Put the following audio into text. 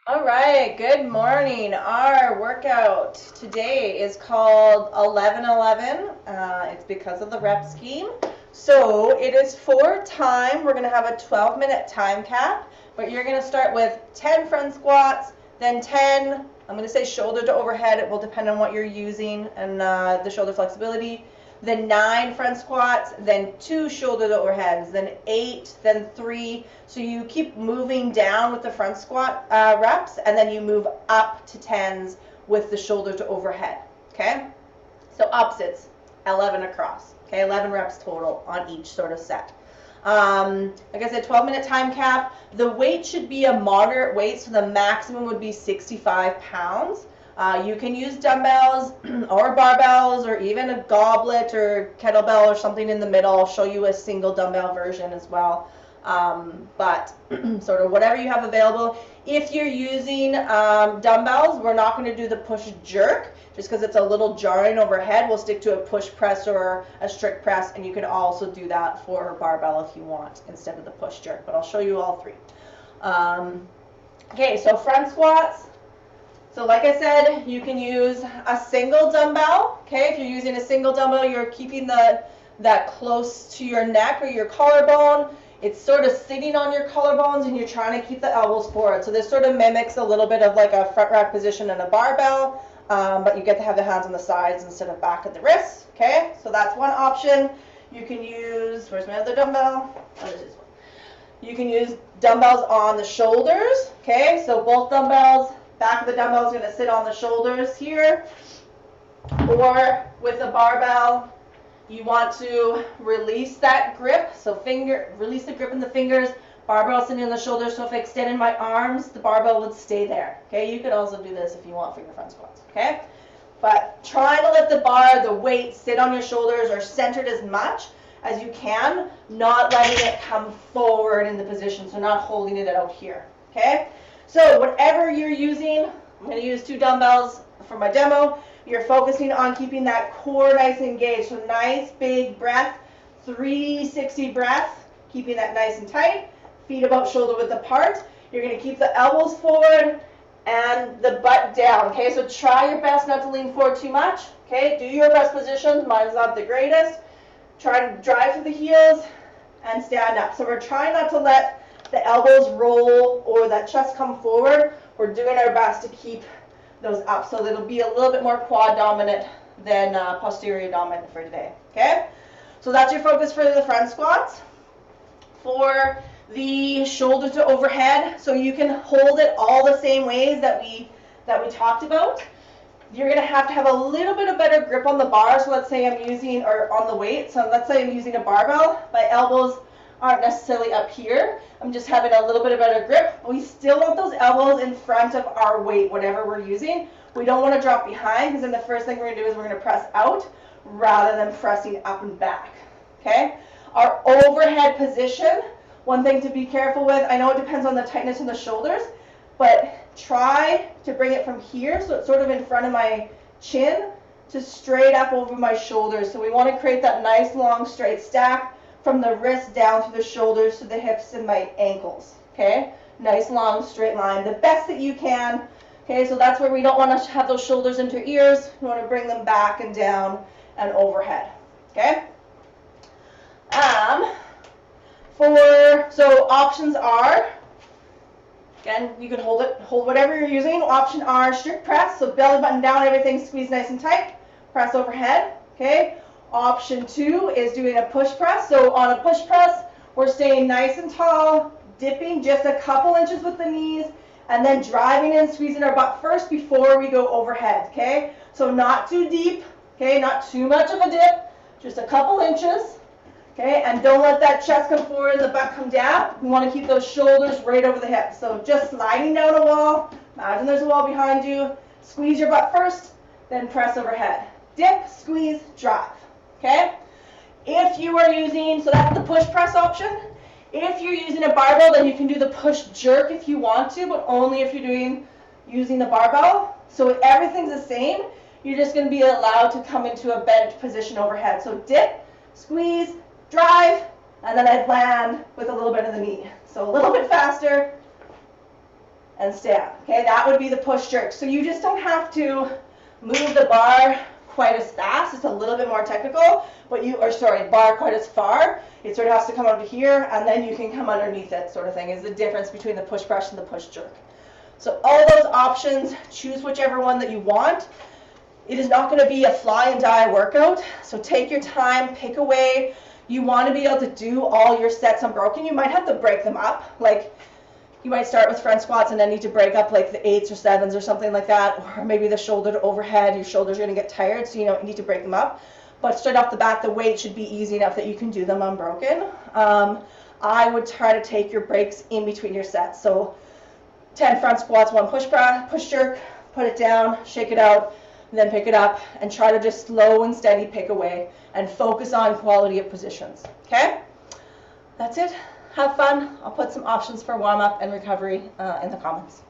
All right, good morning. Our workout today is called 11-11. It's because of the rep scheme. So it is for time. We're going to have a 12-minute time cap, but you're going to start with 10 front squats, then 10, I'm going to say shoulder to overhead. It will depend on what you're using and the shoulder flexibility. Then 9 front squats, then 2 shoulder to overheads, then 8, then 3. So you keep moving down with the front squat reps, and then you move up to 10s with the shoulder to overhead, okay? So opposites, 11 across, okay? 11 reps total on each sort of set. Like I said, 12-minute time cap. The weight should be a moderate weight, so the maximum would be 65 pounds. You can use dumbbells or barbells or even a goblet or kettlebell or something in the middle. I'll show you a single dumbbell version as well. But sort of whatever you have available. If you're using dumbbells, we're not going to do the push jerk just because it's a little jarring overhead. We'll stick to a push press or a strict press, and you can also do that for barbell if you want instead of the push jerk. But I'll show you all three. Okay, so front squats. So like I said, you can use a single dumbbell, okay? If you're using a single dumbbell, you're keeping that close to your neck or your collarbone. It's sort of sitting on your collarbones and you're trying to keep the elbows forward. So this sort of mimics a little bit of like a front rack position in a barbell, but you get to have the hands on the sides instead of back at the wrists, okay? So that's one option. You can use, where's my other dumbbell? What is this one? You can use dumbbells on the shoulders, okay? So both dumbbells, back of the dumbbell is going to sit on the shoulders here, or with a barbell, you want to release that grip. So release the grip in the fingers, barbell sitting on the shoulders. So if I extended my arms, the barbell would stay there. Okay, you could also do this if you want for your front squats. Okay, but try to let the weight sit on your shoulders or centered as much as you can, not letting it come forward in the position. So not holding it out here. Okay. So whatever you're using, I'm going to use 2 dumbbells for my demo. You're focusing on keeping that core nice and engaged. So nice big breath, 360 breath, keeping that nice and tight. Feet about shoulder width apart. You're going to keep the elbows forward and the butt down. Okay, so try your best not to lean forward too much. Okay, do your best positions. Mine's not the greatest. Try to drive through the heels and stand up. So we're trying not to let the elbows roll or that chest come forward. We're doing our best to keep those up so that it'll be a little bit more quad dominant than posterior dominant for today. Okay, so that's your focus for the front squats. For the shoulder to overhead, so you can hold it all the same ways that we talked about. You're going to have a little bit of better grip on the bar. So let's say I'm using, or on the weight, so let's say I'm using a barbell. My elbows aren't necessarily up here. I'm just having a little bit of better grip. We still want those elbows in front of our weight, whatever we're using. We don't want to drop behind, because then the first thing we're going to do is we're going to press out rather than pressing up and back. Okay? Our overhead position, one thing to be careful with, I know it depends on the tightness in the shoulders, but try to bring it from here, so it's sort of in front of my chin, to straight up over my shoulders. So we want to create that nice long straight stack from the wrist down to the shoulders to the hips and my ankles. Okay, nice long straight line, the best that you can. Okay, so that's where we don't want to have those shoulders into ears. We want to bring them back and down and overhead. Okay. So options are, again, you can hold whatever you're using. Option R, strict press, so belly button down, everything squeezed nice and tight. Press overhead. Okay. Option 2 is doing a push press. So on a push press, we're staying nice and tall, dipping just a couple inches with the knees, and then driving in, squeezing our butt first before we go overhead, okay? So not too deep, okay? Not too much of a dip, just a couple inches, okay? And don't let that chest come forward and the butt come down. We want to keep those shoulders right over the hips. So just sliding down a wall, imagine there's a wall behind you, squeeze your butt first, then press overhead. Dip, squeeze, drive. Okay, if you are using, so that's the push press option. If you're using a barbell, then you can do the push jerk if you want to, but only if you're using the barbell. So everything's the same. You're just going to be allowed to come into a bent position overhead. So dip, squeeze, drive, and then I'd land with a little bit of the knee. So a little bit faster, and stand. Okay, that would be the push jerk. So you just don't have to move the bar quite as fast. It's a little bit more technical, but bar quite as far. It sort of has to come over here, and then you can come underneath it, sort of thing, is the difference between the push press and the push jerk. So all those options, choose whichever one that you want. It is not going to be a fly and die workout, so take your time, pick away. You want to be able to do all your sets unbroken. You might have to break them up, like you might start with front squats and then need to break up like the 8s or 7s or something like that, or maybe the shoulder to overhead. Your shoulders are going to get tired, so you need to break them up. But straight off the bat, the weight should be easy enough that you can do them unbroken. I would try to take your breaks in between your sets. So 10 front squats, 1 push jerk, put it down, shake it out, then pick it up, and try to just slow and steady pick away and focus on quality of positions. Okay? That's it. Have fun. I'll put some options for warm-up and recovery in the comments.